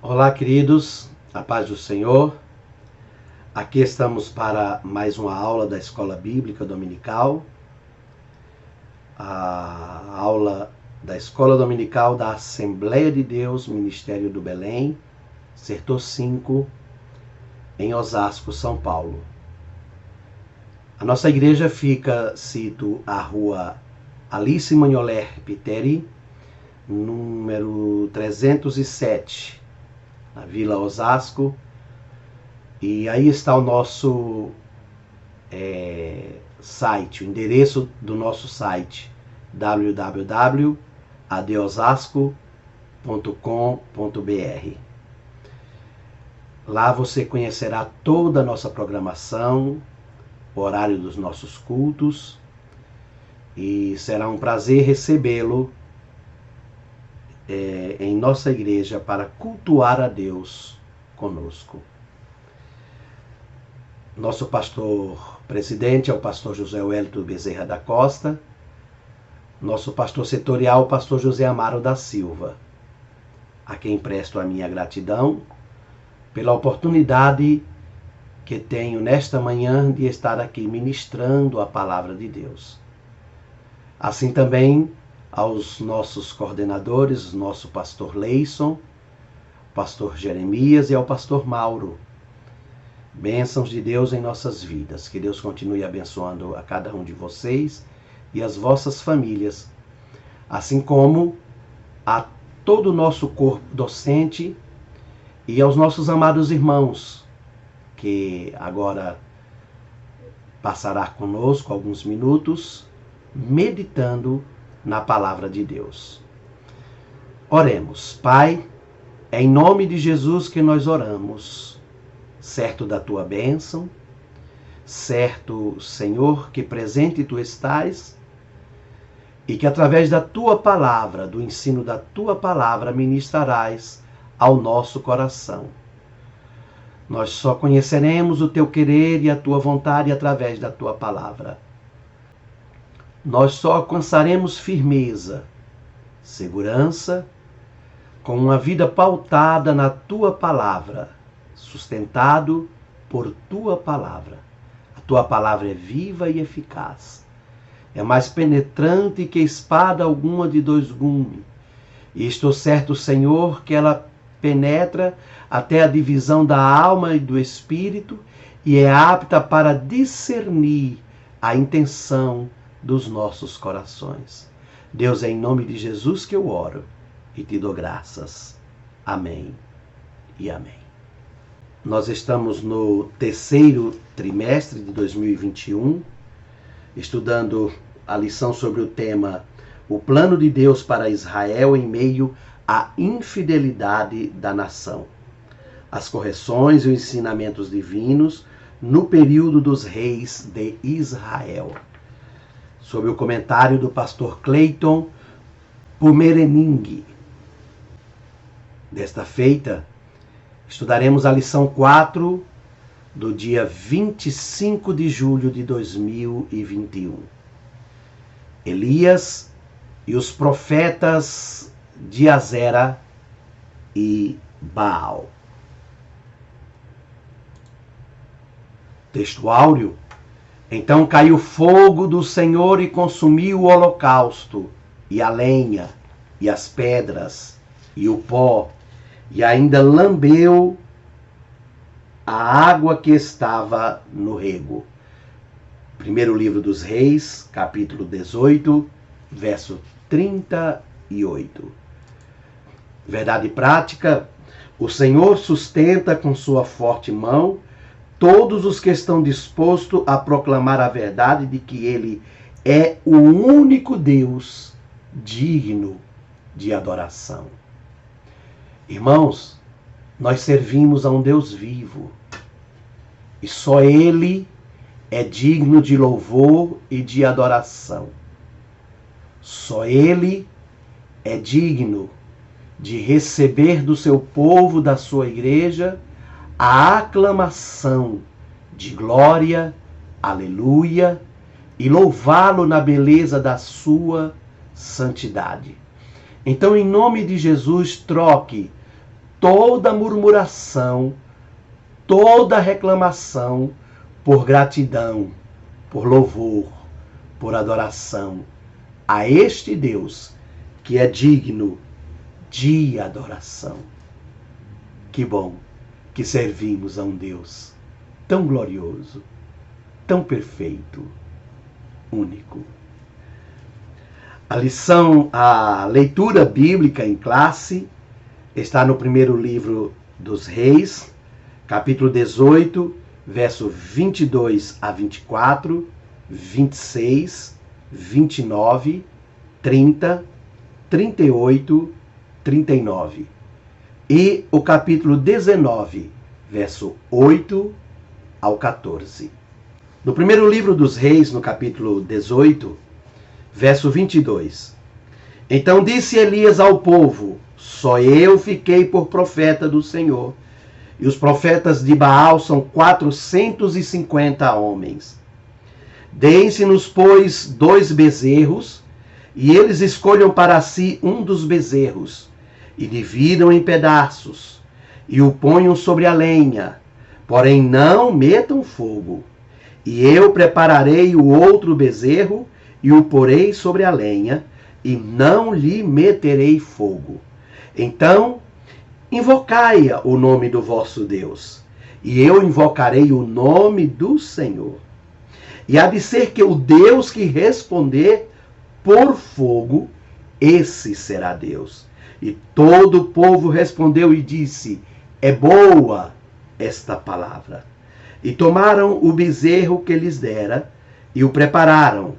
Olá, queridos, a paz do Senhor. Aqui estamos para mais uma aula da Escola Bíblica Dominical, a aula da Escola Dominical da Assembleia de Deus, Ministério do Belém, Setor 5, em Osasco, São Paulo. A nossa igreja fica, cito, a rua Alice Magnoler Piteri, número 307, na Vila Osasco, e aí está o nosso site, o endereço do nosso site, www.adosasco.com.br. Lá você conhecerá toda a nossa programação, o horário dos nossos cultos, e será um prazer recebê-lo em nossa igreja para cultuar a Deus conosco. Nosso pastor presidente é o pastor José Wellington Bezerra da Costa, nosso pastor setorial, o pastor José Amaro da Silva, a quem presto a minha gratidão pela oportunidade que tenho nesta manhã de estar aqui ministrando a palavra de Deus. Assim também aos nossos coordenadores, nosso pastor Leison, pastor Jeremias e ao pastor Mauro. Bênçãos de Deus em nossas vidas. Que Deus continue abençoando a cada um de vocês e as vossas famílias, assim como a todo o nosso corpo docente e aos nossos amados irmãos, que agora passará conosco alguns minutos meditando na palavra de Deus. Oremos. Pai, é em nome de Jesus que nós oramos, certo da tua bênção, certo, Senhor, que presente tu estás e que através da tua palavra, do ensino da tua palavra, ministrarás ao nosso coração. Nós só conheceremos o teu querer e a tua vontade através da tua palavra. Nós só alcançaremos firmeza, segurança, com uma vida pautada na tua palavra, sustentado por tua palavra. A tua palavra é viva e eficaz. É mais penetrante que espada alguma de dois gumes. E estou certo, Senhor, que ela penetra até a divisão da alma e do espírito e é apta para discernir a intenção dos nossos corações. Deus, é em nome de Jesus que eu oro e te dou graças. Amém e amém. Nós estamos no terceiro trimestre de 2021, estudando a lição sobre o tema O plano de Deus para Israel em meio à infidelidade da nação. As correções e os ensinamentos divinos no período dos reis de Israel. Sob o comentário do pastor Cleiton Pomerening. Desta feita, estudaremos a lição 4 do dia 25 de julho de 2021. Elias e os profetas de Azera e Baal. Texto áureo. Então caiu fogo do Senhor e consumiu o holocausto, e a lenha, e as pedras, e o pó, e ainda lambeu a água que estava no rego. Primeiro livro dos Reis, capítulo 18, verso 38. Verdade prática: o Senhor sustenta com sua forte mão todos os que estão dispostos a proclamar a verdade de que Ele é o único Deus digno de adoração. Irmãos, nós servimos a um Deus vivo e só Ele é digno de louvor e de adoração. Só Ele é digno de receber do seu povo, da sua igreja, a aclamação de glória, aleluia, e louvá-lo na beleza da sua santidade. Então, em nome de Jesus, troque toda murmuração, toda reclamação, por gratidão, por louvor, por adoração a este Deus que é digno de adoração. Que bom que servimos a um Deus tão glorioso, tão perfeito, único. A leitura bíblica em classe está no primeiro livro dos Reis, capítulo 18, verso 22 a 24, 26, 29, 30, 38, 39. E o capítulo 19, verso 8 ao 14. No primeiro livro dos Reis, no capítulo 18, verso 22. Então disse Elias ao povo: só eu fiquei por profeta do Senhor, e os profetas de Baal são 450 homens. Deem-se-nos, pois, 2 bezerros, e eles escolham para si um dos bezerros, e dividam em pedaços, e o ponham sobre a lenha, porém não metam fogo. E eu prepararei o outro bezerro, e o porei sobre a lenha, e não lhe meterei fogo. Então, invocai o nome do vosso Deus, e eu invocarei o nome do Senhor. E há de ser que o Deus que responder por fogo, esse será Deus. E todo o povo respondeu e disse: é boa esta palavra. E tomaram o bezerro que lhes dera, e o prepararam,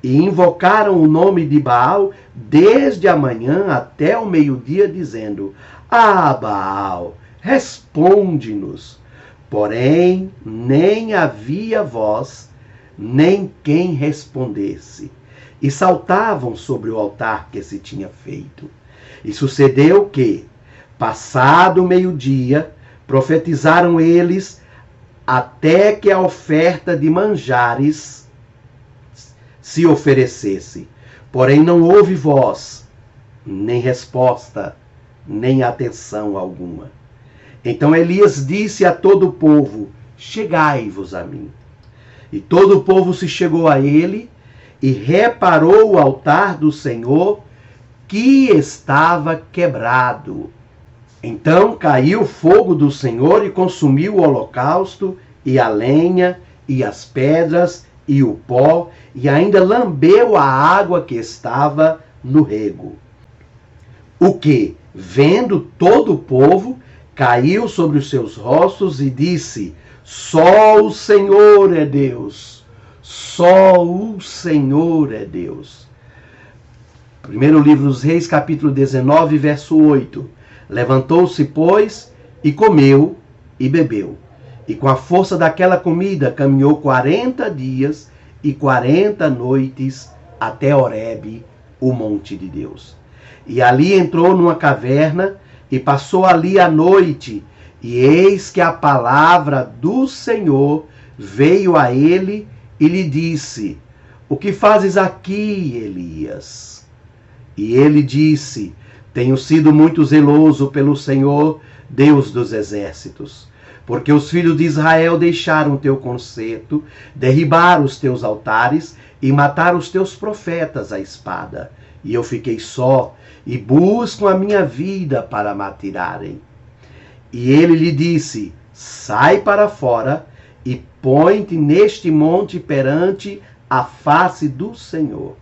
e invocaram o nome de Baal desde a manhã até o meio-dia, dizendo: ah, Baal, responde-nos. Porém, nem havia voz, nem quem respondesse. E saltavam sobre o altar que se tinha feito. E sucedeu que, passado o meio-dia, profetizaram eles até que a oferta de manjares se oferecesse. Porém não houve voz, nem resposta, nem atenção alguma. Então Elias disse a todo o povo: chegai-vos a mim. E todo o povo se chegou a ele e reparou o altar do Senhor, que estava quebrado. Então caiu fogo do Senhor e consumiu o holocausto, e a lenha, e as pedras, e o pó, e ainda lambeu a água que estava no rego. O que, vendo todo o povo, caiu sobre os seus rostos e disse: só o Senhor é Deus, só o Senhor é Deus. Primeiro livro dos Reis, capítulo 19, verso 8. Levantou-se, pois, e comeu e bebeu. E com a força daquela comida caminhou 40 dias e 40 noites até Horebe, o monte de Deus. E ali entrou numa caverna e passou ali a noite. E eis que a palavra do Senhor veio a ele e lhe disse: o que fazes aqui, Elias? E ele disse: tenho sido muito zeloso pelo Senhor, Deus dos exércitos, porque os filhos de Israel deixaram teu concerto, derribaram os teus altares e mataram os teus profetas à espada. E eu fiquei só, e buscam a minha vida para me tirarem. E ele lhe disse: sai para fora e põe-te neste monte perante a face do Senhor.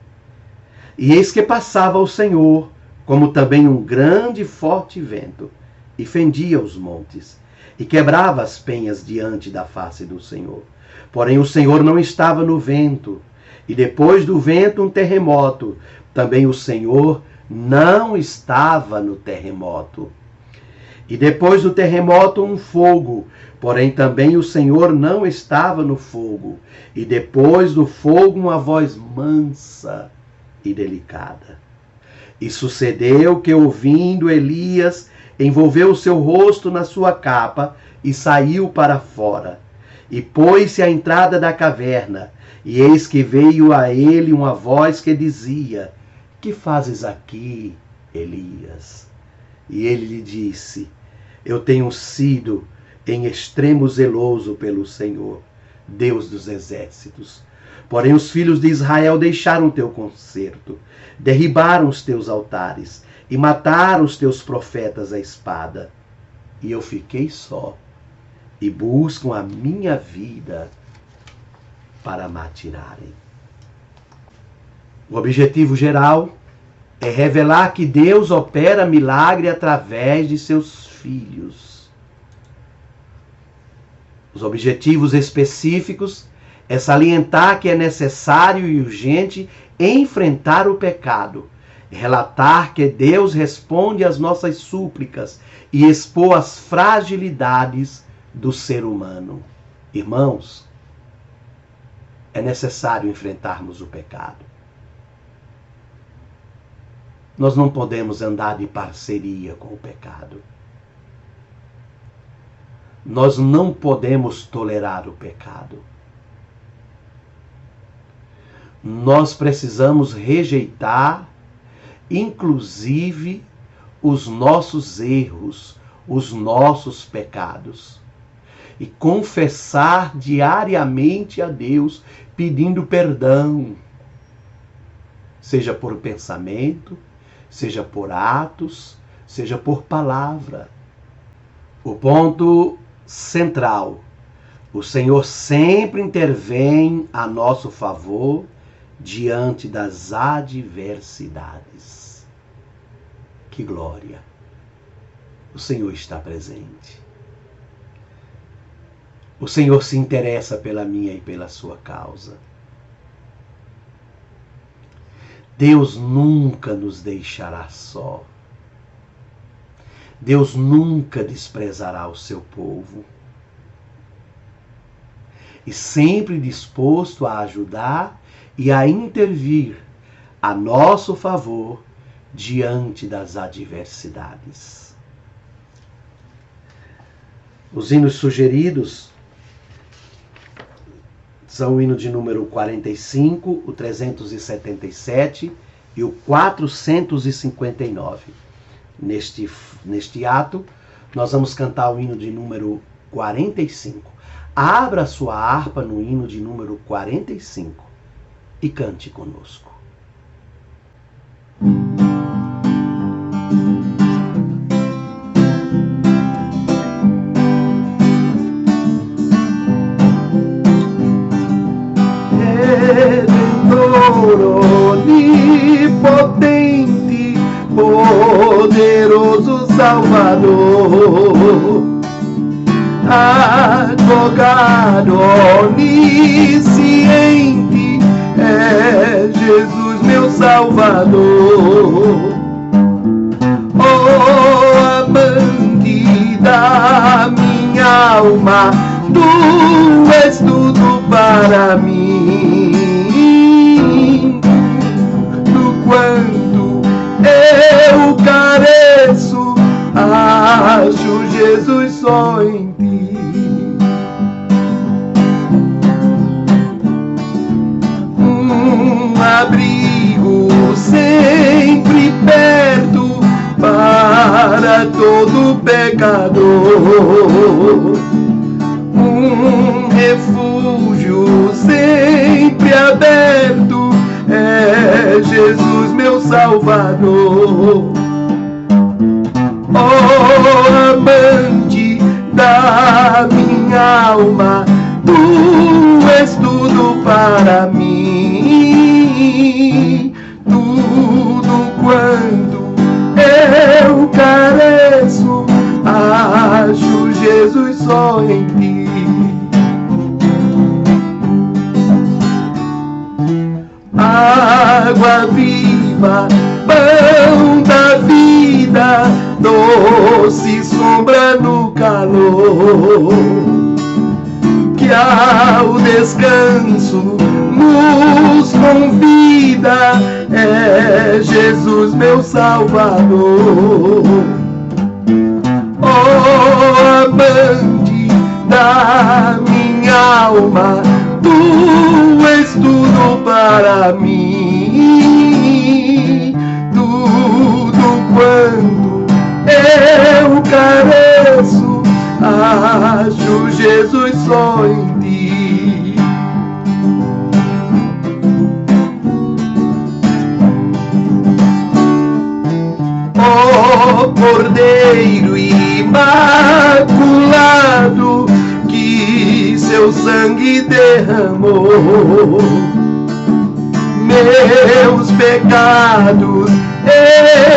E eis que passava o Senhor, como também um grande e forte vento, e fendia os montes, e quebrava as penhas diante da face do Senhor. Porém o Senhor não estava no vento, e depois do vento um terremoto. Também o Senhor não estava no terremoto. E depois do terremoto um fogo, porém também o Senhor não estava no fogo. E depois do fogo uma voz mansa e delicada. E sucedeu que, ouvindo, Elias envolveu o seu rosto na sua capa e saiu para fora. E pôs-se à entrada da caverna. E eis que veio a ele uma voz que dizia: que fazes aqui, Elias? E ele lhe disse: Eu tenho sido em extremo zeloso pelo Senhor, Deus dos exércitos. Porém os filhos de Israel deixaram teu concerto, derribaram os teus altares e mataram os teus profetas à espada. E eu fiquei só, e buscam a minha vida para me atirarem. O objetivo geral é revelar que Deus opera milagre através de seus filhos. Os objetivos específicos é salientar que é necessário e urgente enfrentar o pecado, relatar que Deus responde às nossas súplicas e expor as fragilidades do ser humano. Irmãos, é necessário enfrentarmos o pecado. Nós não podemos andar de parceria com o pecado. Nós não podemos tolerar o pecado. Nós precisamos rejeitar, inclusive, os nossos erros, os nossos pecados. E confessar diariamente a Deus, pedindo perdão. Seja por pensamento, seja por atos, seja por palavra. O ponto central: o Senhor sempre intervém a nosso favor diante das adversidades. Que glória! O Senhor está presente. O Senhor se interessa pela minha e pela sua causa. Deus nunca nos deixará só. Deus nunca desprezará o seu povo. E sempre disposto a ajudar e a intervir a nosso favor diante das adversidades. Os hinos sugeridos são o hino de número 45, o 377 e o 459. Neste ato, nós vamos cantar o hino de número 45. Abra sua harpa no hino de número 45 e cante conosco. Onipotente, poderoso Salvador, advogado onisciente, é Jesus meu Salvador. Oh, amante da minha alma, tu és tudo para mim. Quando eu careço, acho Jesus só em ti. Um abrigo sempre perto para todo pecador. Um refúgio sempre aberto, é Jesus meu Salvador. Oh, amante da minha alma, tu és tudo para mim. Tudo quando eu careço, acho Jesus só em ti. Água viva, pão da vida, doce sombra no calor, que ao descanso nos convida, é Jesus meu Salvador. Oh, amante da minha alma, tu és tudo para mim. Tudo quando eu careço, Jesus, só em ti. Ó Cordeiro imaculado, que seu sangue derramou, meus pecados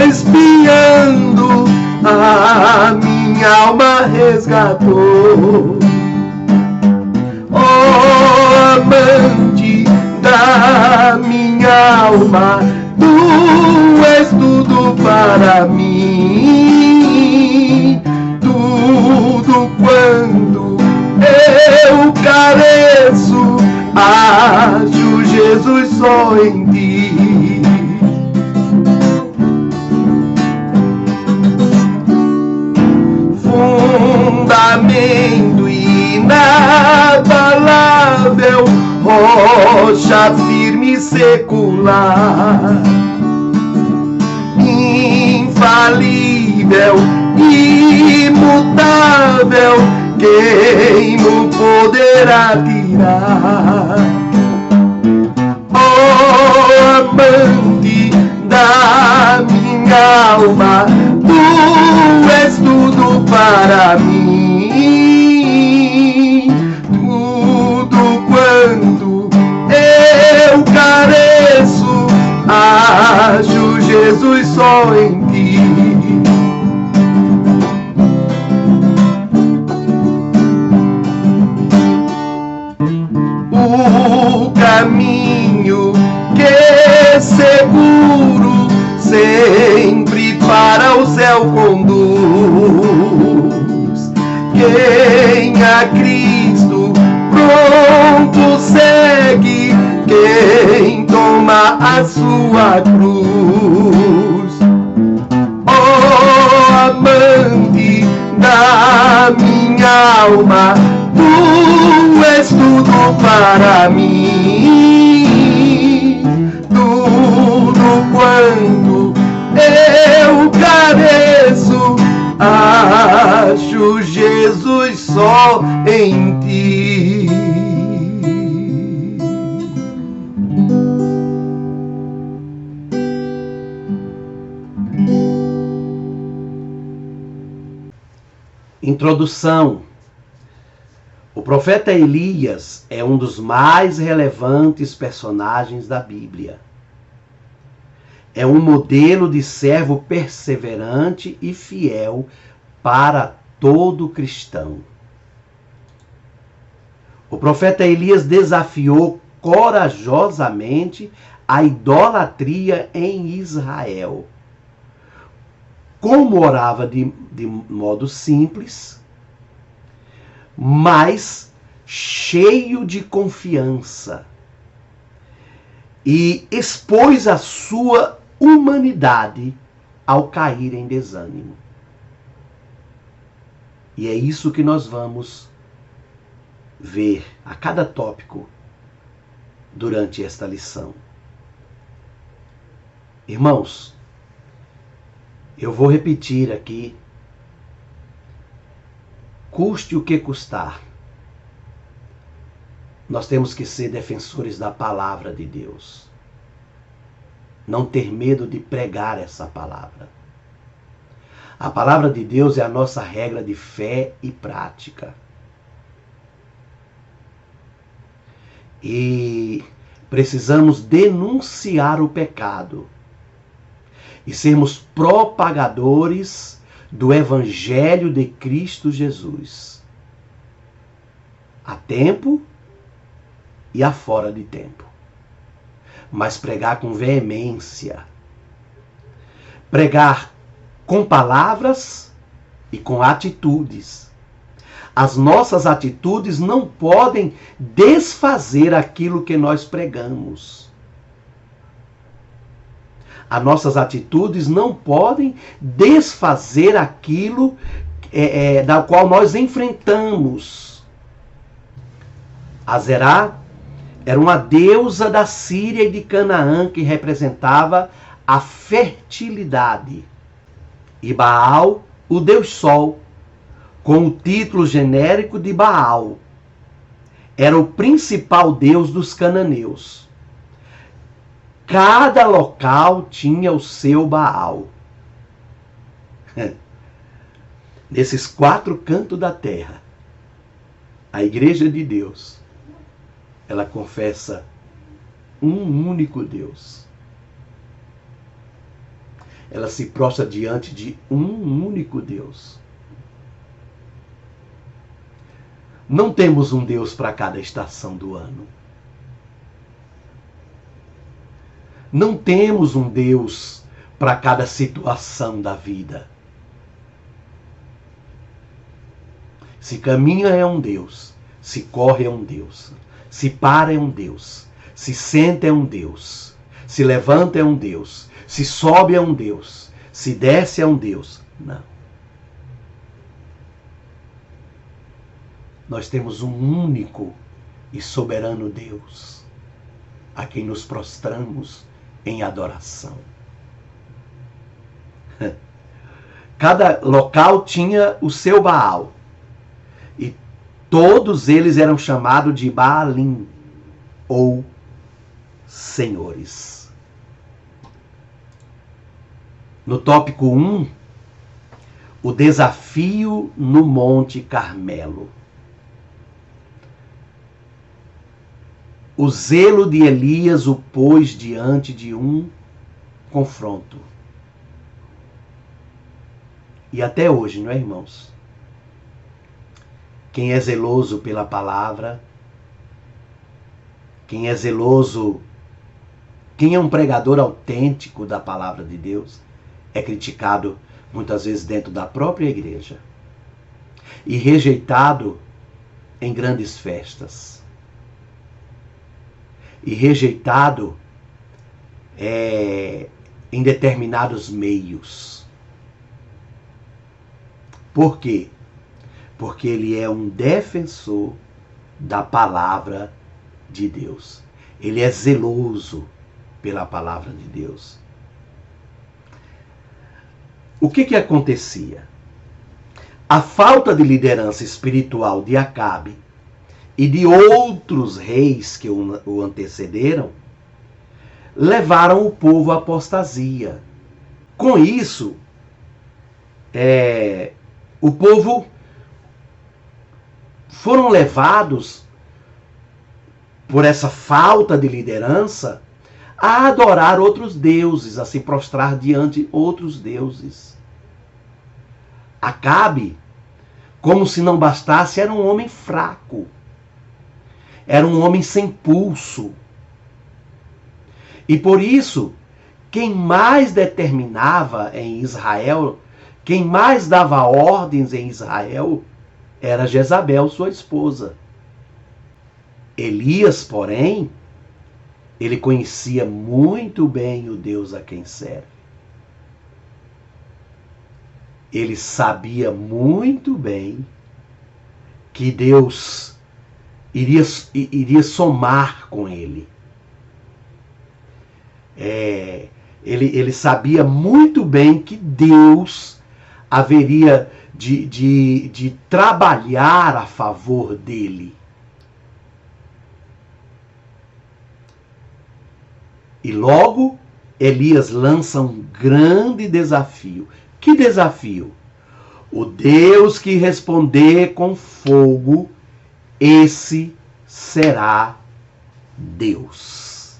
expiando, a minha alma resgatou. Ó amante da minha alma, tu és tudo para mim. Tudo quanto eu careço, acho, Jesus, só em ti. Fundamento inabalável, rocha firme secular, infalível, imutável, quem o poderá tirar? Ó amante da minha alma, tu és tudo para mim. Tudo quanto eu careço, acho, Jesus, só em ti. O caminho que é seguro sempre para o céu conduz. Quem a Cristo pronto segue, quem toma a sua cruz. Ó amante da minha alma, tu és tudo para mim. Tudo quanto eu careço, acho, Jesus, só em ti. Introdução. O profeta Elias é um dos mais relevantes personagens da Bíblia. É um modelo de servo perseverante e fiel para todo cristão. O profeta Elias desafiou corajosamente a idolatria em Israel. Como orava de modo simples, mas cheio de confiança, e expôs a sua humanidade ao cair em desânimo. E é isso que nós vamos ver a cada tópico durante esta lição. Irmãos, eu vou repetir aqui, custe o que custar, nós temos que ser defensores da palavra de Deus. Não ter medo de pregar essa palavra. A palavra de Deus é a nossa regra de fé e prática. E precisamos denunciar o pecado e sermos propagadores do Evangelho de Cristo Jesus, a tempo e a fora de tempo. Mas pregar com veemência, pregar com palavras e com atitudes. As nossas atitudes não podem desfazer aquilo que nós pregamos. As nossas atitudes não podem desfazer aquilo da qual nós enfrentamos. Azerá era uma deusa da Síria e de Canaã que representava a fertilidade. E Baal, o deus Sol, com o título genérico de Baal. Era o principal deus dos cananeus. Cada local tinha o seu Baal. Nesses 4 cantos da terra, a igreja de Deus, ela confessa um único Deus. Ela se prostra diante de um único Deus. Não temos um Deus para cada estação do ano. Não temos um Deus para cada situação da vida. Se caminha é um Deus, se corre é um Deus, se para é um Deus, se senta é um Deus, se levanta é um Deus, se sobe é um Deus, se desce é um Deus. Não. Nós temos um único e soberano Deus, a quem nos prostramos em adoração. Cada local tinha o seu Baal. E todos eles eram chamados de Baalim, ou senhores. No tópico 1, o desafio no Monte Carmelo. O zelo de Elias o pôs diante de um confronto. E até hoje, não é, irmãos? Quem é zeloso pela palavra, quem é zeloso, quem é um pregador autêntico da palavra de Deus, é criticado muitas vezes dentro da própria igreja e rejeitado em grandes festas. E rejeitado em determinados meios. Por quê? Porque ele é um defensor da palavra de Deus. Ele é zeloso pela palavra de Deus. O que acontecia? A falta de liderança espiritual de Acabe e de outros reis que o antecederam, levaram o povo à apostasia. Com isso, o povo foram levados, por essa falta de liderança, a adorar outros deuses, a se prostrar diante de outros deuses. Acabe, como se não bastasse, era um homem fraco. Era um homem sem pulso. E por isso, quem mais determinava em Israel, quem mais dava ordens em Israel, era Jezabel, sua esposa. Elias, porém, ele conhecia muito bem o Deus a quem serve. Ele sabia muito bem que Deus iria somar com ele. Ele sabia muito bem que Deus haveria de trabalhar a favor dele. E logo, Elias lança um grande desafio. Que desafio? O Deus que responder com fogo, esse será Deus.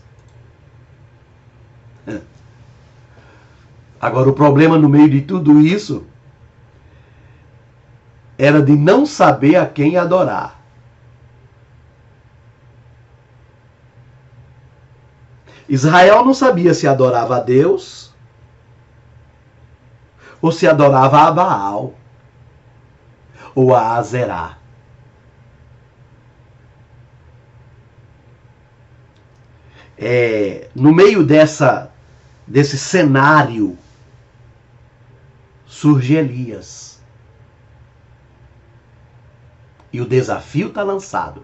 Agora, o problema no meio de tudo isso era de não saber a quem adorar. Israel não sabia se adorava a Deus ou se adorava a Baal ou a Azerá. No meio desse cenário surge Elias. E o desafio está lançado.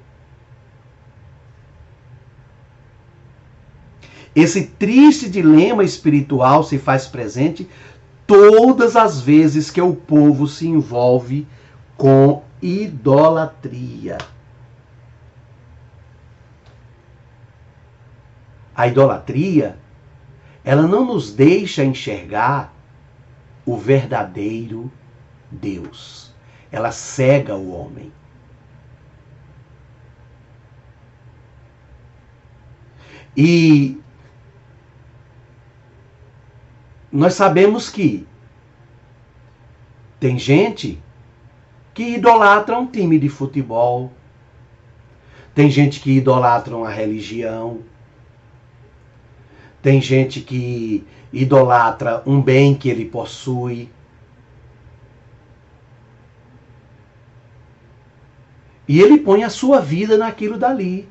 Esse triste dilema espiritual se faz presente todas as vezes que o povo se envolve com idolatria. A idolatria, ela não nos deixa enxergar o verdadeiro Deus. Ela cega o homem. E nós sabemos que tem gente que idolatra um time de futebol, tem gente que idolatra uma religião, tem gente que idolatra um bem que ele possui. E ele põe a sua vida naquilo dali.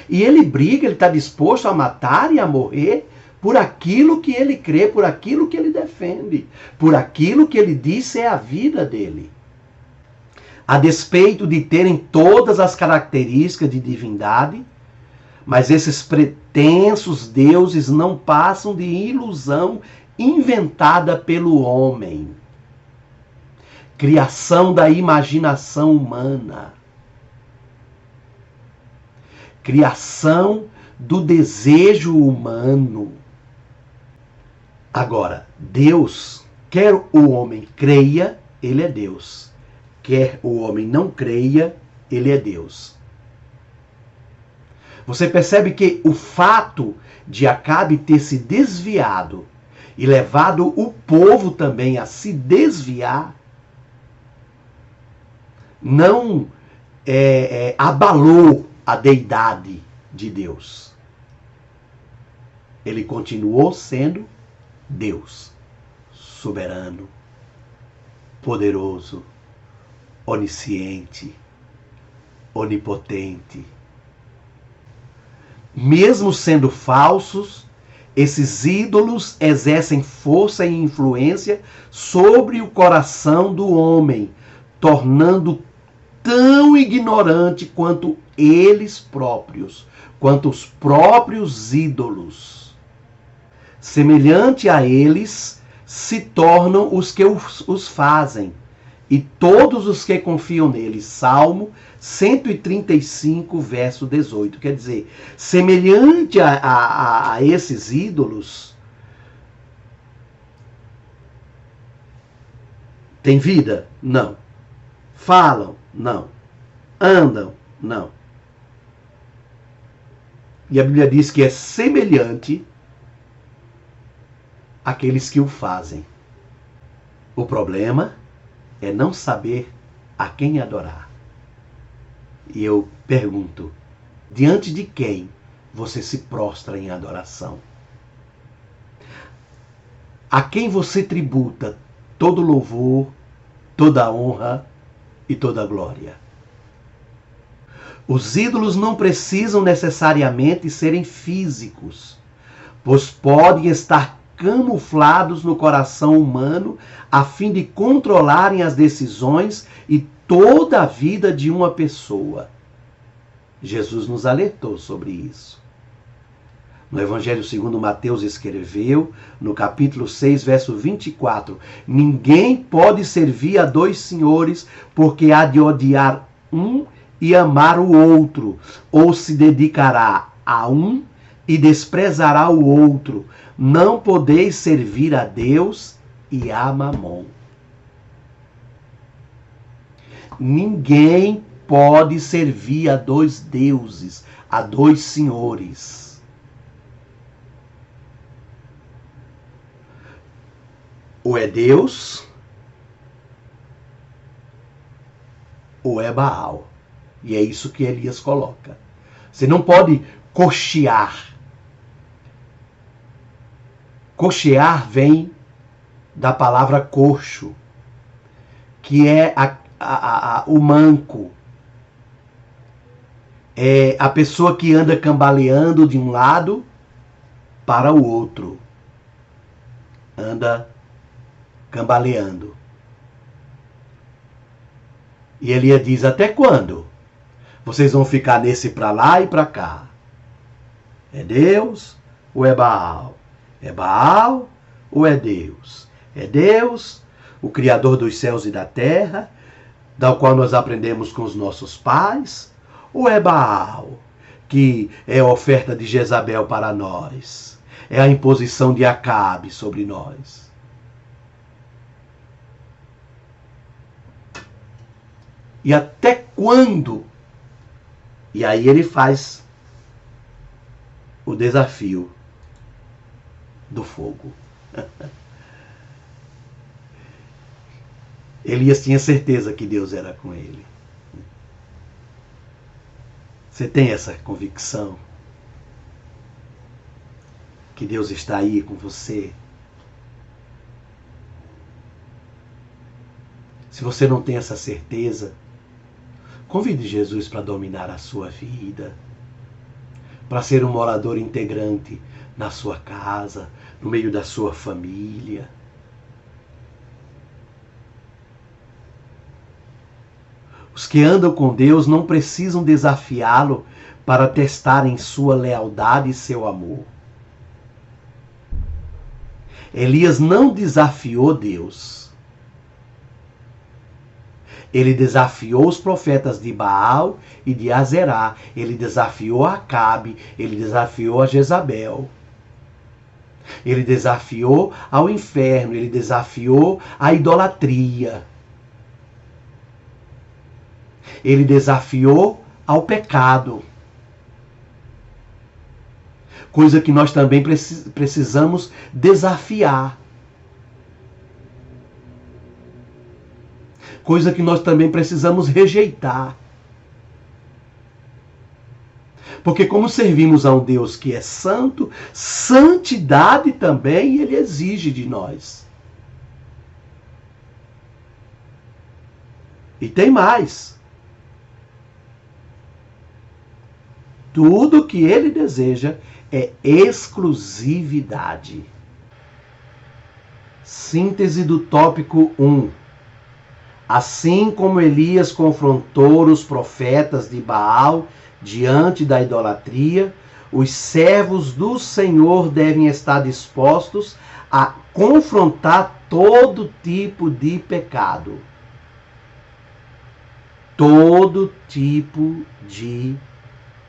E ele briga, ele está disposto a matar e a morrer por aquilo que ele crê, por aquilo que ele defende, por aquilo que ele diz é a vida dele. A despeito de terem todas as características de divindade, mas esses pretensos deuses não passam de ilusão inventada pelo homem. Criação da imaginação humana. Criação do desejo humano. Agora, Deus, quer o homem creia, ele é Deus. Quer o homem não creia, ele é Deus. Você percebe que o fato de Acabe ter se desviado e levado o povo também a se desviar, não abalou a deidade de Deus. Ele continuou sendo Deus, soberano, poderoso, onisciente, onipotente. Mesmo sendo falsos, esses ídolos exercem força e influência sobre o coração do homem, tornando tão ignorante quanto eles próprios, quanto os próprios ídolos. Semelhante a eles se tornam os que os fazem, e todos os que confiam neles. Salmo 135, verso 18. Quer dizer, semelhante a esses ídolos, tem vida? Não. Falam? Não. Andam? Não. E a Bíblia diz que é semelhante àqueles que o fazem. O problema é não saber a quem adorar. E eu pergunto, diante de quem você se prostra em adoração? A quem você tributa todo louvor, toda honra e toda glória? Os ídolos não precisam necessariamente serem físicos, pois podem estar camuflados no coração humano a fim de controlarem as decisões e toda a vida de uma pessoa. Jesus nos alertou sobre isso. No Evangelho segundo Mateus escreveu, no capítulo 6, verso 24, ninguém pode servir a dois senhores, porque há de odiar um e amar o outro, ou se dedicará a um e desprezará o outro. Não podeis servir a Deus e a Mamon. Ninguém pode servir a dois deuses, a dois senhores. Ou é Deus, ou é Baal. E é isso que Elias coloca. Você não pode cochear. Cochear vem da palavra coxo, que é o manco. É a pessoa que anda cambaleando de um lado para o outro. Anda cambaleando. E Elias diz, até quando? Vocês vão ficar nesse para lá e para cá. É Deus ou é Baal? É Baal ou é Deus? É Deus o Criador dos céus e da terra, da qual nós aprendemos com os nossos pais? Ou é Baal, que é a oferta de Jezabel para nós? É a imposição de Acabe sobre nós? E até quando? E aí ele faz o desafio do fogo. Elias tinha certeza que Deus era com ele. Você tem essa convicção? Que Deus está aí com você? Se você não tem essa certeza, convide Jesus para dominar a sua vida, para ser um morador integrante na sua casa, no meio da sua família. Os que andam com Deus não precisam desafiá-lo para testarem sua lealdade e seu amor. Elias não desafiou Deus. Ele desafiou os profetas de Baal e de Azerá. Ele desafiou Acabe. Ele desafiou a Jezabel. Ele desafiou ao inferno. Ele desafiou a idolatria. Ele desafiou ao pecado. Coisa que nós também precisamos desafiar. Coisa que nós também precisamos rejeitar. Porque como servimos a um Deus que é santo, santidade também ele exige de nós. E tem mais. Tudo que ele deseja é exclusividade. Síntese do tópico 1. Assim como Elias confrontou os profetas de Baal diante da idolatria, os servos do Senhor devem estar dispostos a confrontar todo tipo de pecado. Todo tipo de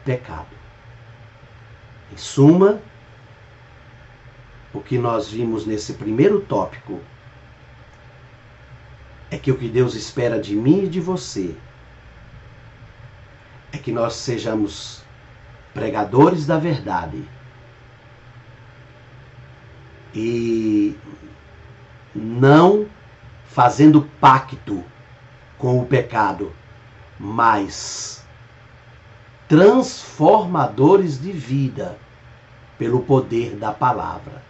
pecado. Em suma, o que nós vimos nesse primeiro tópico é que o que Deus espera de mim e de você é que nós sejamos pregadores da verdade e não fazendo pacto com o pecado, mas transformadores de vida pelo poder da palavra.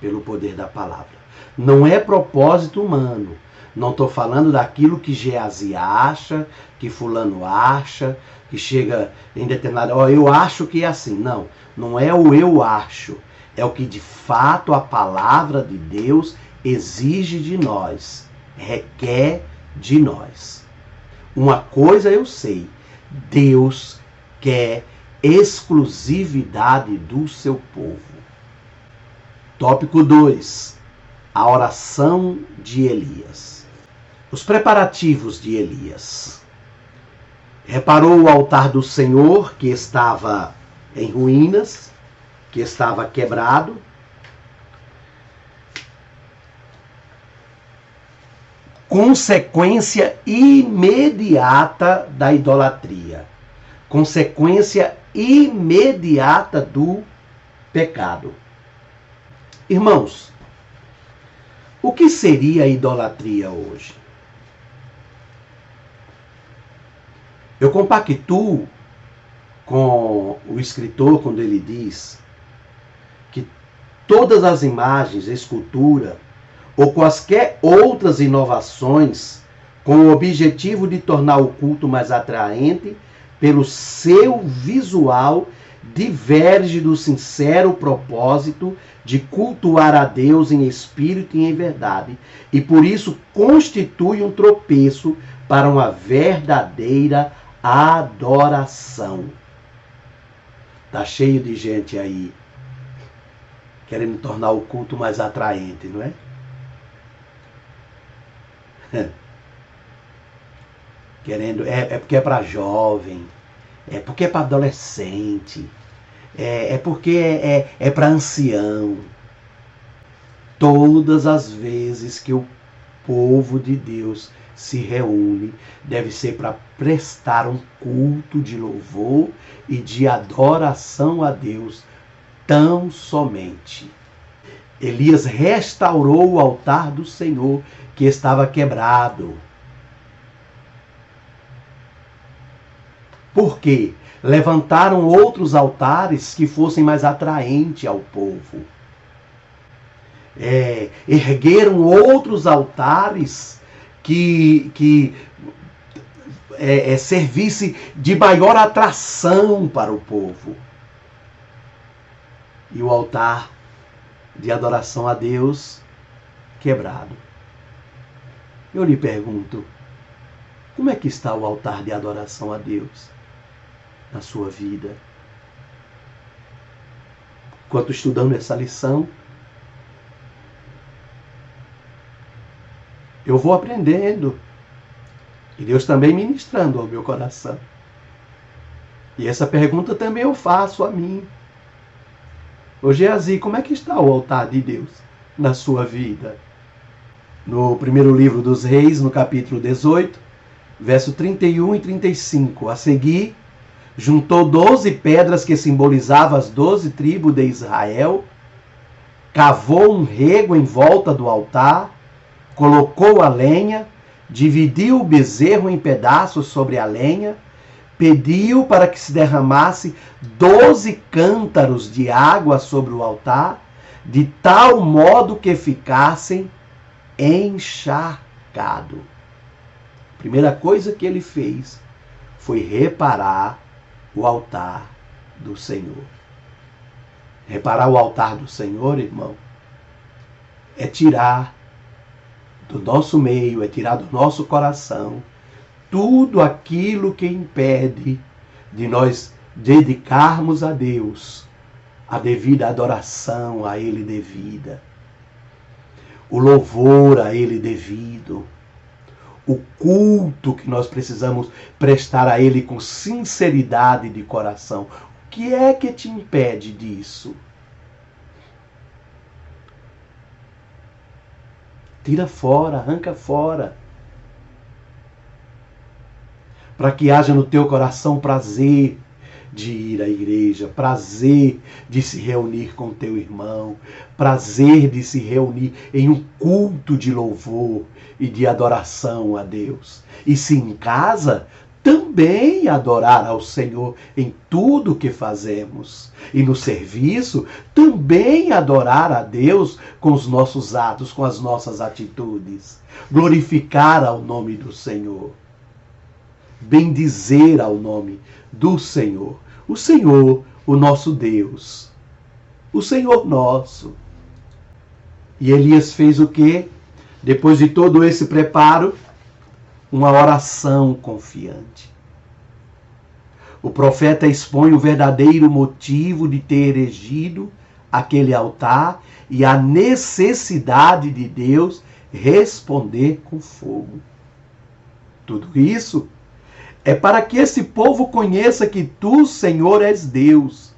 Pelo poder da palavra. Não é propósito humano. Não estou falando daquilo que Geazi acha, que fulano acha, que chega em determinado... eu acho que é assim. Não, não é o eu acho. É o que de fato a palavra de Deus exige de nós. Requer de nós. Uma coisa eu sei. Deus quer exclusividade do seu povo. Tópico 2. A oração de Elias. Os preparativos de Elias. Reparou o altar do Senhor que estava em ruínas, que estava quebrado. Consequência imediata da idolatria. Consequência imediata do pecado. Irmãos, o que seria a idolatria hoje? Eu compactuo com o escritor quando ele diz que todas as imagens, escultura ou quaisquer outras inovações com o objetivo de tornar o culto mais atraente pelo seu visual diverge do sincero propósito de cultuar a Deus em espírito e em verdade, e por isso constitui um tropeço para uma verdadeira adoração. Tá cheio de gente aí querendo tornar o culto mais atraente, não é? Querendo, é porque é para jovem, é porque é para adolescente, é porque é para ancião. Todas as vezes que o povo de Deus se reúne, deve ser para prestar um culto de louvor e de adoração a Deus, tão somente. Elias restaurou o altar do Senhor que estava quebrado. Por quê? Levantaram outros altares que fossem mais atraentes ao povo. Ergueram outros altares que servisse de maior atração para o povo. E o altar de adoração a Deus quebrado. Eu lhe pergunto, como é que está o altar de adoração a Deus na sua vida? Enquanto estudando essa lição, eu vou aprendendo. E Deus também ministrando ao meu coração. E essa pergunta também eu faço a mim. Ô Geazi, como é que está o altar de Deus na sua vida? No primeiro livro dos Reis, no capítulo 18, verso 31 e 35. A seguir, juntou 12 pedras que simbolizavam as 12 tribos de Israel, cavou um rego em volta do altar, colocou a lenha, dividiu o bezerro em pedaços sobre a lenha, pediu para que se derramasse 12 cântaros de água sobre o altar, de tal modo que ficassem encharcados. A primeira coisa que ele fez foi reparar o altar do Senhor. Reparar o altar do Senhor, irmão, é tirar do nosso meio, é tirar do nosso coração tudo aquilo que impede de nós dedicarmos a Deus a devida adoração a Ele devida, o louvor a Ele devido, o culto que nós precisamos prestar a Ele com sinceridade de coração. O que é que te impede disso? Tira fora, arranca fora. Para que haja no teu coração prazer de ir à igreja, prazer de se reunir com teu irmão, prazer de se reunir em um culto de louvor e de adoração a Deus. E se em casa, também adorar ao Senhor em tudo que fazemos. E no serviço, também adorar a Deus com os nossos atos, com as nossas atitudes. Glorificar ao nome do Senhor. Bendizer ao nome do Senhor. O Senhor, o nosso Deus. O Senhor nosso. E Elias fez o quê? Depois de todo esse preparo, uma oração confiante. O profeta expõe o verdadeiro motivo de ter erigido aquele altar e a necessidade de Deus responder com fogo. Tudo isso é para que esse povo conheça que tu, Senhor, és Deus,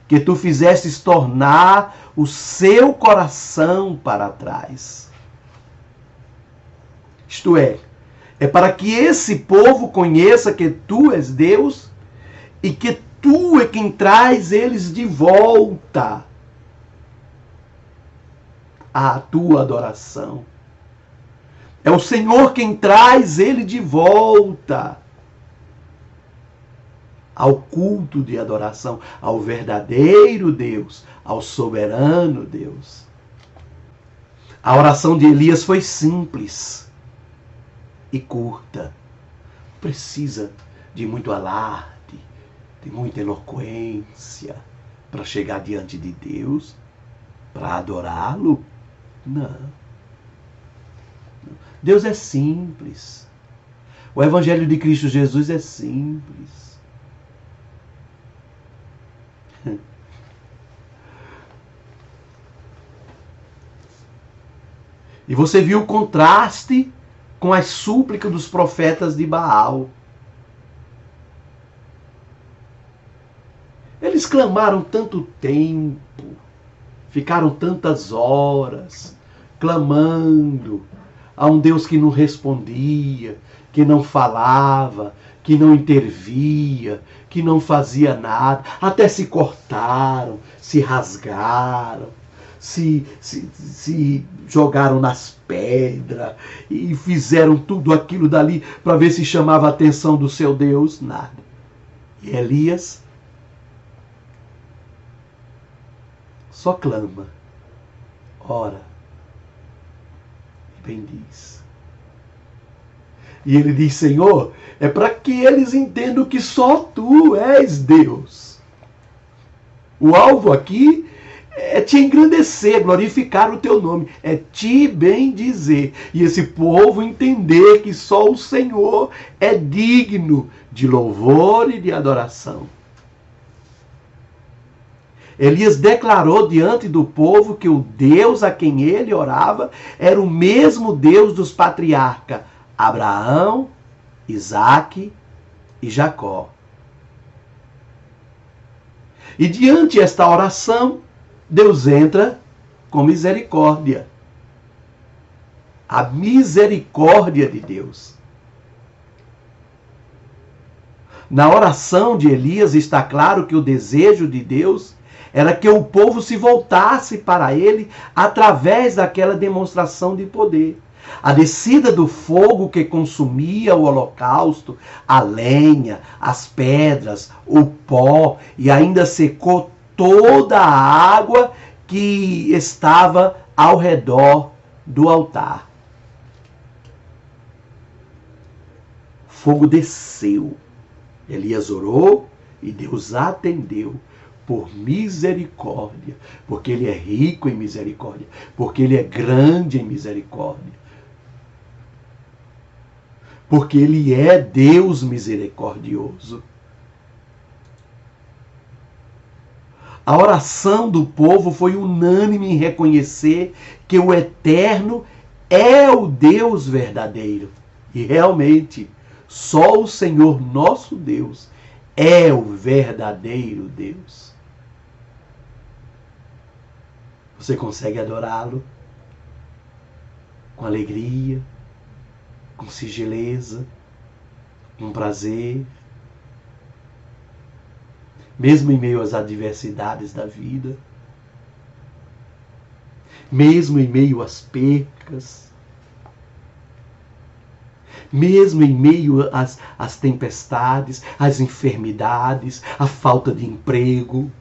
que tu fizestes tornar o seu coração para trás. Isto é para que esse povo conheça que tu és Deus e que tu é quem traz eles de volta à tua adoração. É o Senhor quem traz ele de volta ao culto de adoração, ao verdadeiro Deus, ao soberano Deus. A oração de Elias foi simples e curta. Não precisa de muito alarde, de muita eloquência para chegar diante de Deus, para adorá-lo. Não. Deus é simples. O Evangelho de Cristo Jesus é simples. E você viu o contraste com as súplicas dos profetas de Baal. Eles clamaram tanto tempo, ficaram tantas horas clamando a um Deus que não respondia, que não falava, que não intervia, que não fazia nada. Até se cortaram, se rasgaram, se jogaram nas pedras e fizeram tudo aquilo dali para ver se chamava a atenção do seu Deus. Nada. E Elias só clama, ora e bendiz. E ele diz: Senhor, é para que eles entendam que só tu és Deus. O alvo aqui é te engrandecer, glorificar o teu nome, é te bendizer. E esse povo entender que só o Senhor é digno de louvor e de adoração. Elias declarou diante do povo que o Deus a quem ele orava era o mesmo Deus dos patriarcas Abraão, Isaque e Jacó. E diante desta oração, Deus entra com misericórdia. A misericórdia de Deus. Na oração de Elias está claro que o desejo de Deus era que o povo se voltasse para ele através daquela demonstração de poder. A descida do fogo que consumia o holocausto, a lenha, as pedras, o pó, e ainda secou toda a água que estava ao redor do altar. O fogo desceu. Elias orou e Deus atendeu por misericórdia, porque Ele é rico em misericórdia, porque Ele é grande em misericórdia, porque Ele é Deus misericordioso. A oração do povo foi unânime em reconhecer que o Eterno é o Deus verdadeiro. E realmente, só o Senhor nosso Deus é o verdadeiro Deus. Você consegue adorá-lo com alegria, com singeleza, com prazer, mesmo em meio às adversidades da vida, mesmo em meio às percas, mesmo em meio às tempestades, às enfermidades, à falta de emprego.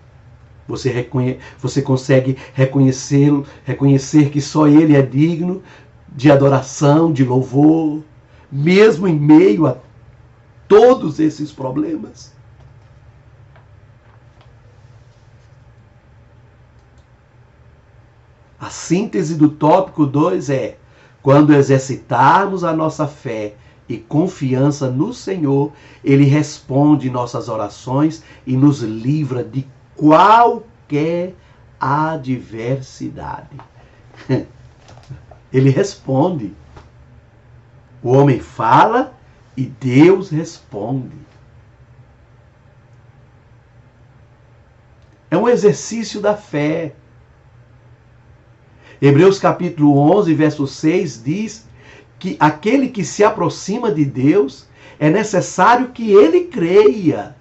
Você consegue reconhecer que só Ele é digno de adoração, de louvor, mesmo em meio a todos esses problemas. A síntese do tópico 2 é: quando exercitarmos a nossa fé e confiança no Senhor, Ele responde nossas orações e nos livra de qualquer adversidade. Ele responde. O homem fala e Deus responde. É um exercício da fé. Hebreus capítulo 11, verso 6 diz que aquele que se aproxima de Deus é necessário que ele creia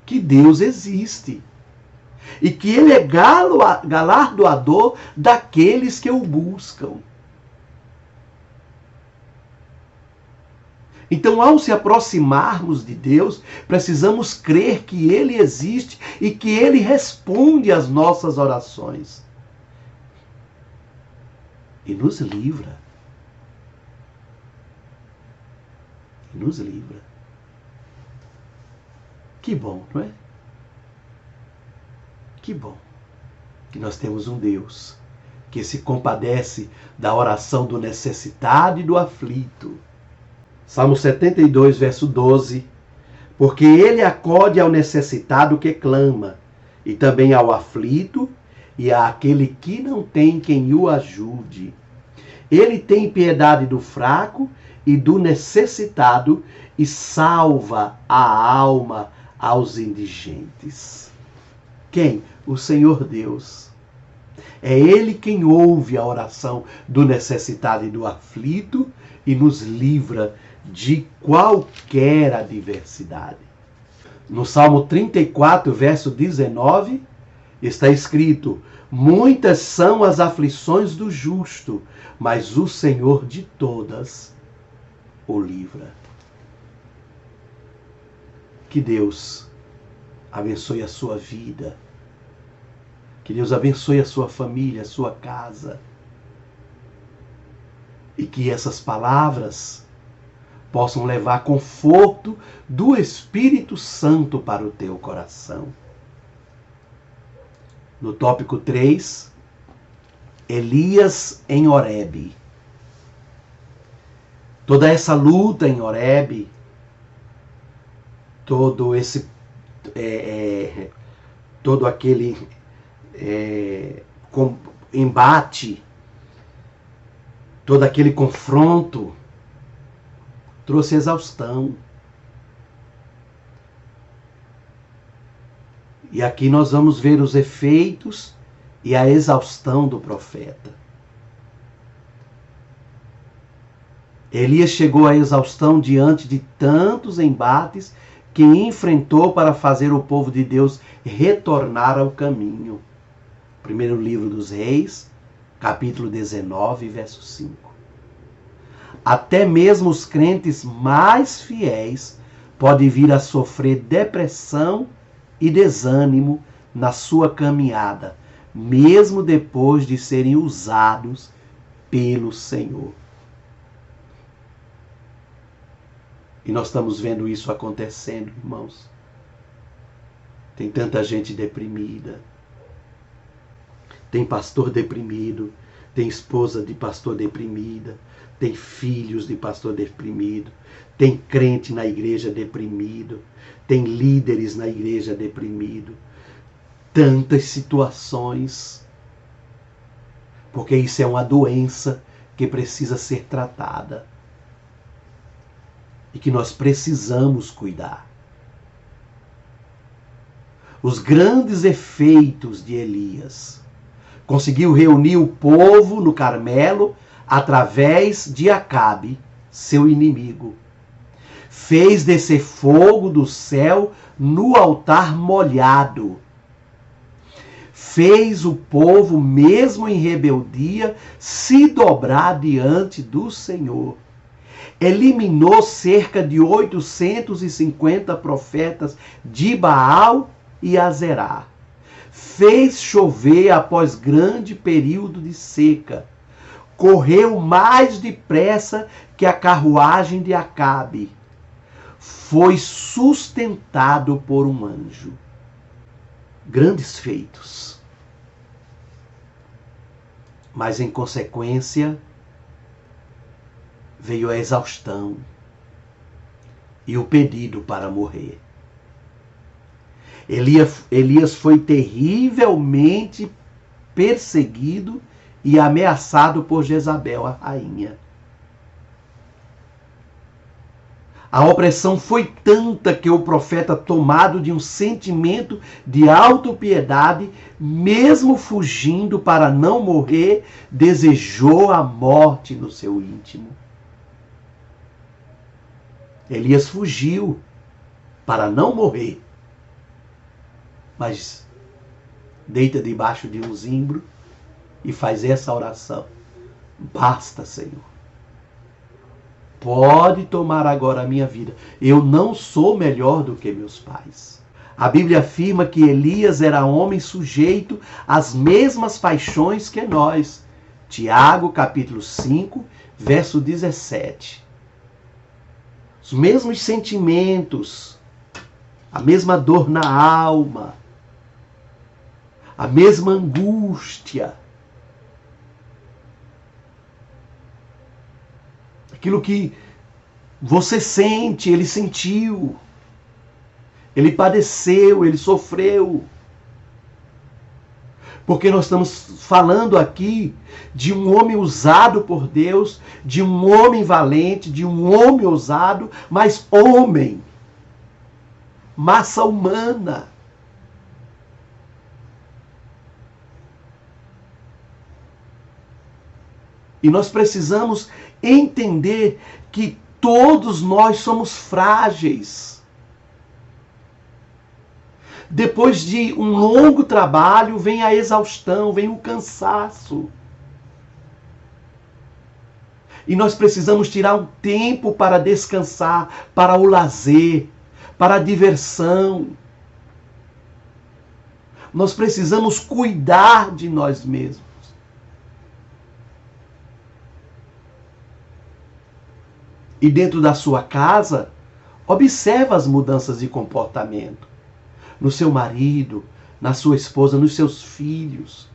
que Deus existe e que Ele é galardoador daqueles que o buscam. Então, ao se aproximarmos de Deus, precisamos crer que Ele existe e que Ele responde às nossas orações. E nos livra. E nos livra. Que bom, não é? Que bom que nós temos um Deus que se compadece da oração do necessitado e do aflito. Salmo 72, verso 12. Porque Ele acode ao necessitado que clama, e também ao aflito, e àquele que não tem quem o ajude. Ele tem piedade do fraco e do necessitado e salva a alma aos indigentes. Quem? O Senhor Deus. É Ele quem ouve a oração do necessitado e do aflito e nos livra de qualquer adversidade. No Salmo 34, verso 19, está escrito: muitas são as aflições do justo, mas o Senhor de todas o livra. Que Deus abençoe a sua vida. Que Deus abençoe a sua família, a sua casa. E que essas palavras possam levar conforto do Espírito Santo para o teu coração. No tópico 3, Elias em Horebe. Toda essa luta em Horebe, todo aquele embate, todo aquele confronto, trouxe exaustão. E aqui nós vamos ver os efeitos e a exaustão do profeta. Elias chegou à exaustão diante de tantos embates que enfrentou para fazer o povo de Deus retornar ao caminho. Primeiro livro dos Reis, capítulo 19, verso 5. Até mesmo os crentes mais fiéis podem vir a sofrer depressão e desânimo na sua caminhada, mesmo depois de serem usados pelo Senhor. E nós estamos vendo isso acontecendo, irmãos. Tem tanta gente deprimida. Tem pastor deprimido, tem esposa de pastor deprimida, tem filhos de pastor deprimido, tem crente na igreja deprimido, tem líderes na igreja deprimido. Tantas situações, porque isso é uma doença que precisa ser tratada e que nós precisamos cuidar. Os grandes efeitos de Elias: conseguiu reunir o povo no Carmelo através de Acabe, seu inimigo. Fez descer fogo do céu no altar molhado. Fez o povo, mesmo em rebeldia, se dobrar diante do Senhor. Eliminou cerca de 850 profetas de Baal e Azerá. Fez chover após grande período de seca. Correu mais depressa que a carruagem de Acabe. Foi sustentado por um anjo. Grandes feitos. Mas em consequência, veio a exaustão e o pedido para morrer. Elias foi terrivelmente perseguido e ameaçado por Jezabel, a rainha. A opressão foi tanta que o profeta, tomado de um sentimento de autopiedade, mesmo fugindo para não morrer, desejou a morte no seu íntimo. Elias fugiu para não morrer, mas deita debaixo de um zimbro e faz essa oração: basta, Senhor. Pode tomar agora a minha vida. Eu não sou melhor do que meus pais. A Bíblia afirma que Elias era homem sujeito às mesmas paixões que nós. Tiago, capítulo 5, verso 17. Os mesmos sentimentos, a mesma dor na alma, a mesma angústia. Aquilo que você sente, ele sentiu. Ele padeceu, ele sofreu. Porque nós estamos falando aqui de um homem usado por Deus, de um homem valente, de um homem ousado, mas homem, massa humana. E nós precisamos entender que todos nós somos frágeis. Depois de um longo trabalho, vem a exaustão, vem o cansaço. E nós precisamos tirar um tempo para descansar, para o lazer, para a diversão. Nós precisamos cuidar de nós mesmos. E dentro da sua casa, observa as mudanças de comportamento. No seu marido, na sua esposa, nos seus filhos.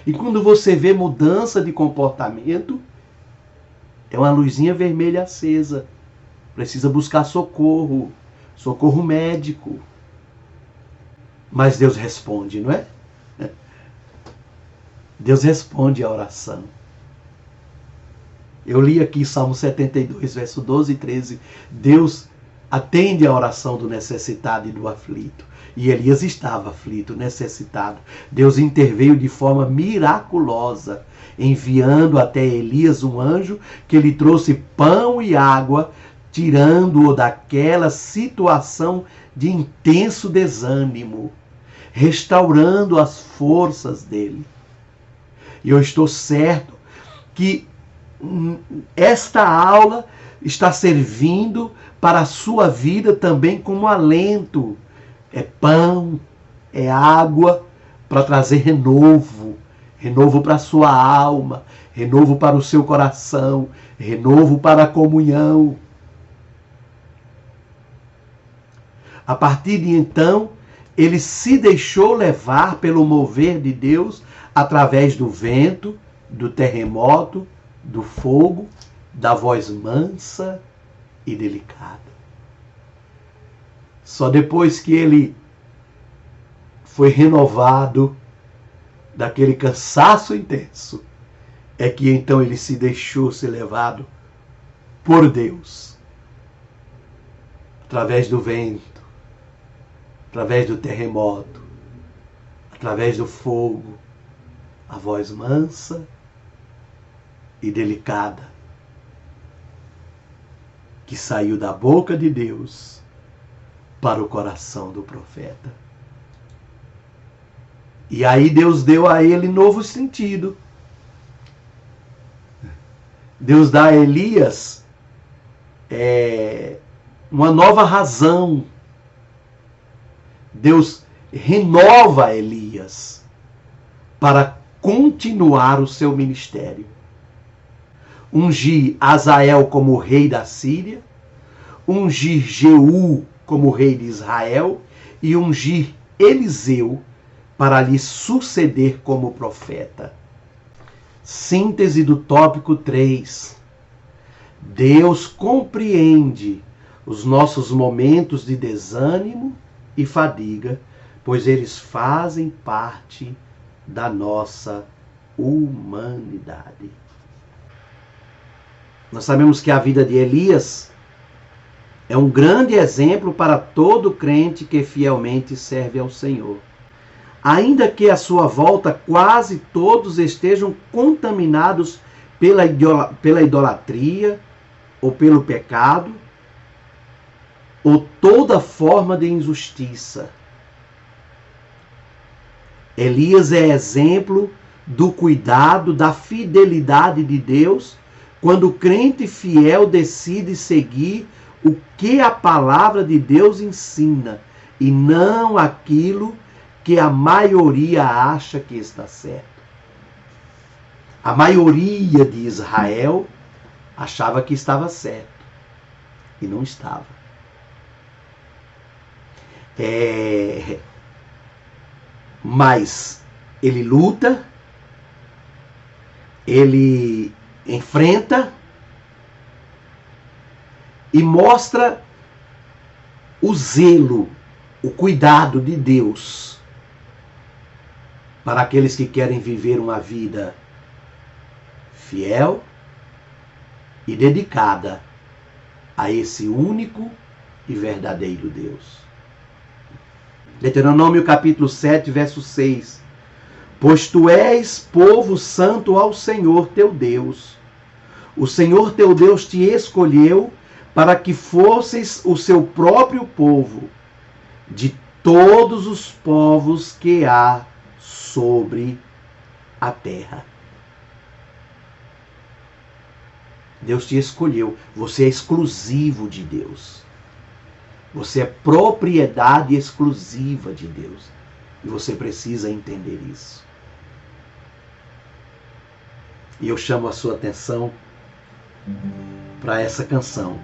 E quando você vê mudança de comportamento, é uma luzinha vermelha acesa. Precisa buscar socorro, socorro médico. Mas Deus responde, não é? Deus responde à oração. Eu li aqui Salmo 72, verso 12 e 13. Deus atende a oração do necessitado e do aflito. E Elias estava aflito, necessitado. Deus interveio de forma miraculosa, enviando até Elias um anjo que lhe trouxe pão e água, tirando-o daquela situação de intenso desânimo, restaurando as forças dele. E eu estou certo que esta aula está servindo para a sua vida também como alento. É pão, é água para trazer renovo. Renovo para a sua alma, renovo para o seu coração, renovo para a comunhão. A partir de então, ele se deixou levar pelo mover de Deus através do vento, do terremoto, do fogo, da voz mansa e delicada. Só depois que ele foi renovado daquele cansaço intenso, é que então ele se deixou ser levado por Deus. Através do vento, através do terremoto, através do fogo, a voz mansa e delicada que saiu da boca de Deus para o coração do profeta. E aí Deus deu a ele novo sentido. Deus dá a Elias uma nova razão. Deus renova Elias para continuar o seu ministério. Ungir Azael como rei da Síria, ungir Jeú como rei de Israel e ungir Eliseu para lhe suceder como profeta. Síntese do tópico 3. Deus compreende os nossos momentos de desânimo e fadiga, pois eles fazem parte da nossa humanidade. Nós sabemos que a vida de Elias é um grande exemplo para todo crente que fielmente serve ao Senhor. Ainda que à sua volta quase todos estejam contaminados pela idolatria ou pelo pecado, ou toda forma de injustiça. Elias é exemplo do cuidado, da fidelidade de Deus, quando o crente fiel decide seguir o que a palavra de Deus ensina, e não aquilo que a maioria acha que está certo. A maioria de Israel achava que estava certo, e não estava. Mas ele luta, ele enfrenta e mostra o zelo, o cuidado de Deus para aqueles que querem viver uma vida fiel e dedicada a esse único e verdadeiro Deus. Deuteronômio capítulo 7, verso 6. Pois tu és povo santo ao Senhor teu Deus. O Senhor teu Deus te escolheu para que fosses o seu próprio povo, de todos os povos que há sobre a terra. Deus te escolheu. Você é exclusivo de Deus. Você é propriedade exclusiva de Deus. E você precisa entender isso. E eu chamo a sua atenção para essa canção,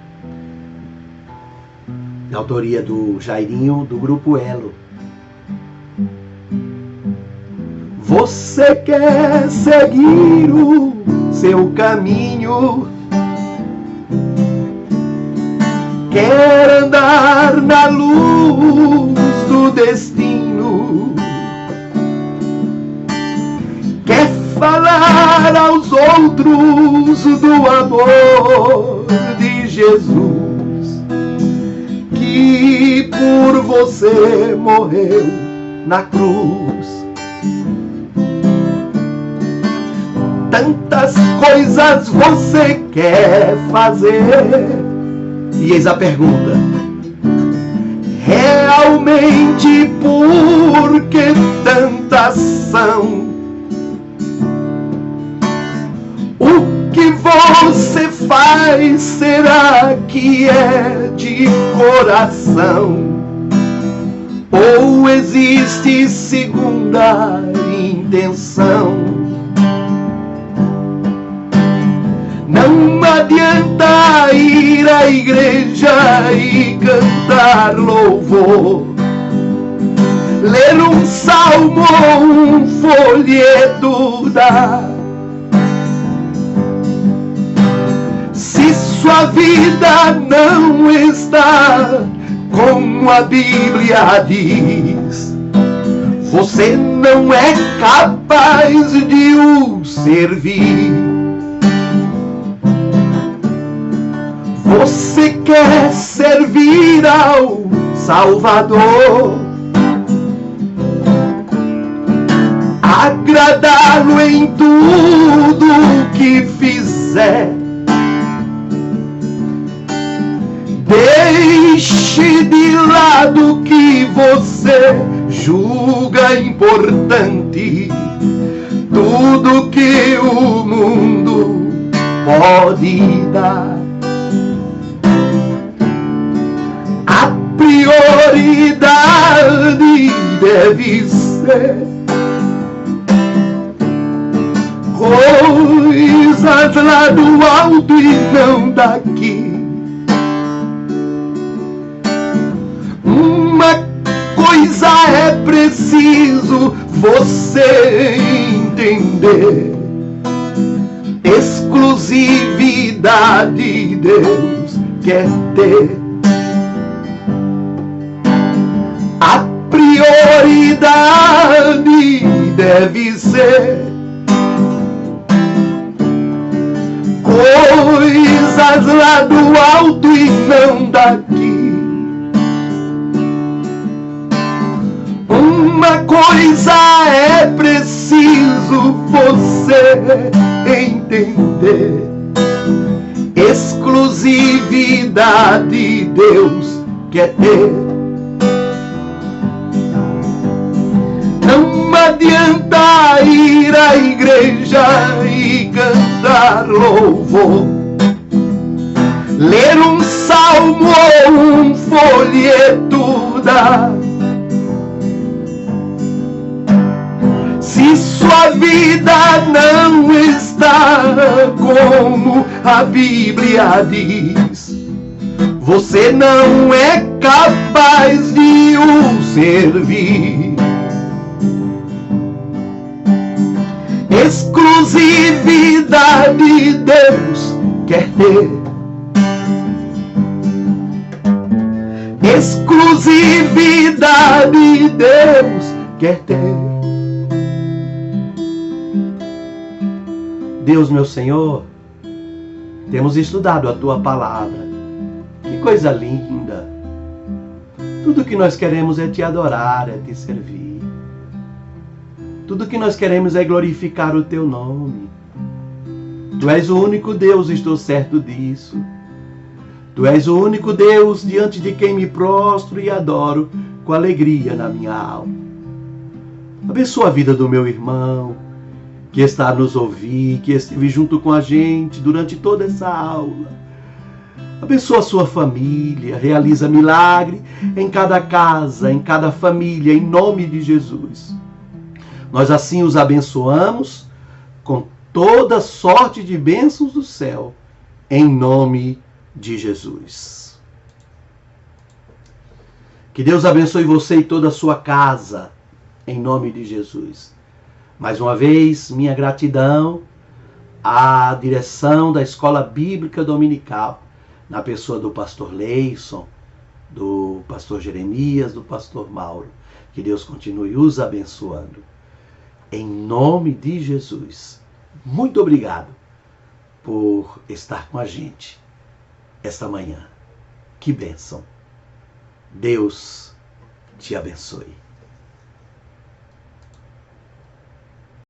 da autoria do Jairinho, do Grupo Elo. Você quer seguir o seu caminho, quer andar na luz do destino, quer falar aos outros do amor de Jesus, que por você morreu na cruz. Tantas coisas você quer fazer, e eis a pergunta: realmente por que tanta ação? O que você faz, será que é de coração? Ou existe segunda intenção? Não adianta ir à igreja e cantar louvor, ler um salmo ou um folheto se sua vida não está como a Bíblia diz, você não é capaz de o servir. Você quer servir ao Salvador, agradá-lo em tudo que fizer. Deixe de lado que você julga importante, tudo que o mundo pode dar. A prioridade deve ser coisas lá do alto e não daqui. Uma coisa é preciso você entender: exclusividade Deus quer ter. A prioridade deve ser coisas lá do alto e não daqui. Uma coisa é preciso você entender: exclusividade Deus quer ter. Não adianta ir à igreja e cantar louvor, ler um salmo ou um folheto se sua vida não está como a Bíblia diz, você não é capaz de o servir. Exclusividade Deus quer ter. Exclusividade Deus quer ter. Deus, meu Senhor, temos estudado a Tua palavra. Que coisa linda! Tudo que nós queremos é Te adorar, é Te servir. Tudo que nós queremos é glorificar o Teu nome. Tu és o único Deus, estou certo disso. Tu és o único Deus diante de quem me prostro e adoro com alegria na minha alma. Abençoa a vida do meu irmão, que está a nos ouvir, que esteve junto com a gente durante toda essa aula. Abençoa a sua família, realiza milagre em cada casa, em cada família, em nome de Jesus. Nós assim os abençoamos com toda sorte de bênçãos do céu, em nome de Jesus. Que Deus abençoe você e toda a sua casa, em nome de Jesus. Mais uma vez, minha gratidão à direção da Escola Bíblica Dominical, na pessoa do pastor Leison, do pastor Jeremias, do pastor Mauro. Que Deus continue os abençoando. Em nome de Jesus. Muito obrigado por estar com a gente esta manhã. Que bênção. Deus te abençoe.